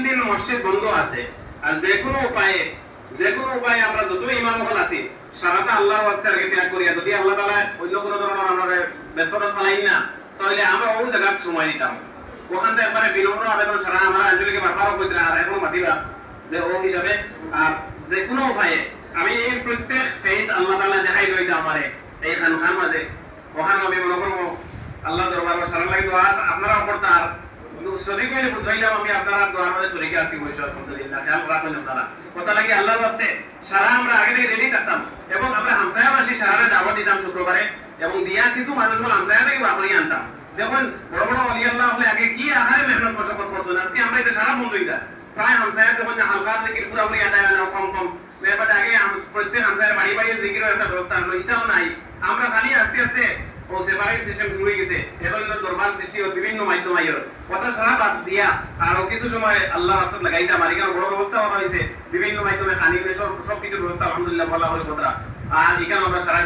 দিন মসজিদ বন্ধ আছে আর যে কোনো উপায়ে আমরা যত ইমাম হল আছি সারাটা আল্লাহর ওয়াস্তে আগে ত্যাগ করিয়া যদি আল্লাহ তাআলা অন্য কোনো ধরনের আমরা ব্যস্ততা ফেলাই না তাহলে আমরা ওই জায়গায় সময় দিতাম ওখান থেকে একবারে বিনম্র আবেদন সারা আমার আঞ্চলিকে বারবার কইতে আর এখনো মাতিবা যে ও হিসাবে আর যে কোনো উপায়ে আমি এই প্রত্যেক ফেস আল্লাহ তাআলা দেখাই লইতে আমারে এই খানখান মাঝে ওখানে আমি মনে করবো আল্লাহ দরবার সারা লাগে দোয়া আপনারাও করতার শরীক হইলে বুঝাইলাম আমি আপনারা দোয়ার মধ্যে শরীকে আছি বলছি আলহামদুলিল্লাহ খেয়াল রাখবেন আপনারা কথা লাগে আল্লাহর ওয়াস্তে সারা আমরা আগে থেকে রেডি থাকতাম এবং আমরা হামসায়াবাসী সারারে দাওয়াত দিতাম শুক্রবারে এবং দিয়া কিছু মানুষ বল হামসায়া থেকে বাপরি আনতাম দেখুন বড় বড় ওলি আল্লাহ হলে আগে কি আহারে মেহনত মশাকত করছেন আজকে আমরা এটা সারা বন্ধ হইতা প্রায় হামসায়া যখন হালকা জিকির পুরাপুরি আদায় হয় না কম কম ব্যাপারটা আগে প্রত্যেক হামসায়ের বাড়ি বাড়ির জিকিরের একটা ব্যবস্থা হলো এটাও নাই আমরা খালি আস্তে আস্তে ও সেপারেট সিস্টেম শুরু হয়ে গেছে এখন দরবার সৃষ্টি ও বিভিন্ন মাধ্যম আইর কথা সারা বাদ দিয়া আর কিছু সময় আল্লাহ রাস্তা লাগাইতাম আর এখানে বড় ব্যবস্থা করা হয়েছে বিভিন্ন মাধ্যমে খানি সব কিছুর ব্যবস্থা আলহামদুলিল্লাহ বলা হলো কথা আর এখানে আমরা সারা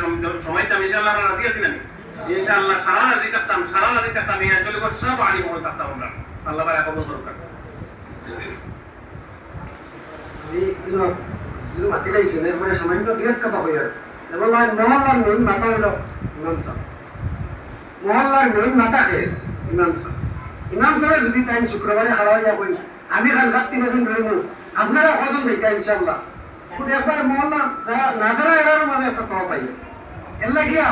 সময়তাম ইনশাআল্লাহ আমরা রাজি আছি না ইনশাআল্লাহ সারা রাজি থাকতাম এই অঞ্চলে সব আড়ি মহল থাকতাম আমরা আল্লাহ পাক কবুল করুক যদি মাতি লাইছেন এরপরে সামান্য বিরাট কথা হয়ে আর এবং মহল্লার মেইন মাথা হলো ইমাম সাহেব মহল্লার মেইন মাথা খেয়ে ইমাম সাহেব যদি টাইম শুক্রবারে হাওয়া যাবেন আমি খান ঘাটতি বেতন ধরবো আপনারা কজন দেখা ইনশাল্লাহ শুধু একবার মহল্লা যারা না যারা এরার মাঝে একটা তবা পাই এর লাগিয়া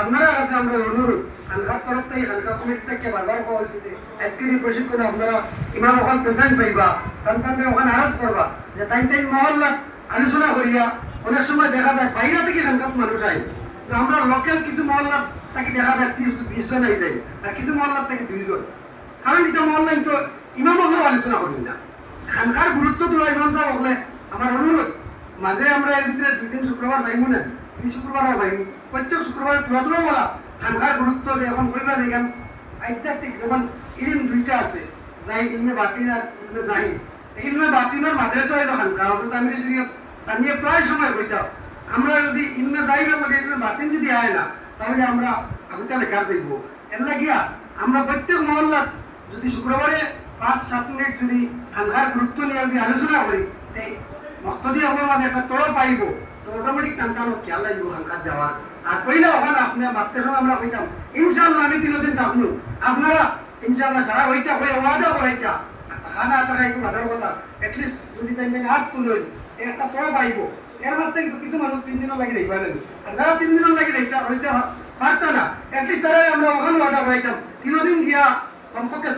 আপনারা কাছে আমরা অনুরোধ খানকার তরফ থেকে খানকা কমিটি থেকে বারবার পাওয়া হয়েছে আজকের এই প্রশিক্ষণে আপনারা ইমাম ওখান প্রেজেন্ট পাইবা কারণ ওখানে আরজ করবা যে টাইম মহল্লা আলোচনা করিয়া অনেক সময় দেখা যায় বাইরে থেকে খানকাত মানুষ আই তো আমরা লোকাল কিছু মহল্লা তাকে দেখা যায় 30-20 জন আই যায় আর কিছু মহল্লার থেকে 2 জন কারণ এটা মহল্লা তো ইমাম হলেও আলোচনা করি না খানকার গুরুত্ব তোলা ইমাম সাহেব হলে আমার অনুরোধ মাঝে আমরা এর ভিতরে 2-3 শুক্রবার পাইমু না 3 শুক্রবার পাইমু প্রত্যেক শুক্রবার তোলা বলা খানকার গুরুত্ব এখন কইবা দেখেন আধ্যাত্মিক যেমন ইলম দুইটা আছে যাই ইলমে বাতিন আর ইলমে জাহির ইলমে বাতিনের মাদ্রাসা হলো খানকা অর্থাৎ আমি যদি স্থানীয় প্রায় সময় বইতাম আমরা যদি ইলমে জাহিরের মধ্যে ইলমে বাতিন যদি আয় না তাহলে আমরা আমি কার দেখবো এর লাগিয়া আমরা প্রত্যেক মহল্লা যদি শুক্রবারে 5-7 মিনিট যদি খানকার গুরুত্ব নিয়ে যদি আলোচনা করি এই মক্তদি আমার মাঝে একটা তড় পাইব তো অটোমেটিক টানটানো খেয়াল লাগবে খানকার যাওয়ার আর কইলে ওখানে আপনার মাত্রের সময় আমরা কইতাম ইনশাআল্লাহ আমি 3 দিন থাকবো আপনারা ইনশাআল্লাহ সারা হইতা হয়ে ওয়াদা করাইতা খানা টাকা একটু বাধার কথা এটলিস্ট যদি তাই হাত তুলেন একটা তড় পাইব এর মধ্যে কিছু মানুষ 3 দিনের লাগে দেখবা না আর যারা 3 দিনের লাগে দেখতা হইতে পারতা না এটলিস্ট তারা আমরা ওখানে ওয়াদা করাইতাম 3 দিন গিয়া কমপক্ষে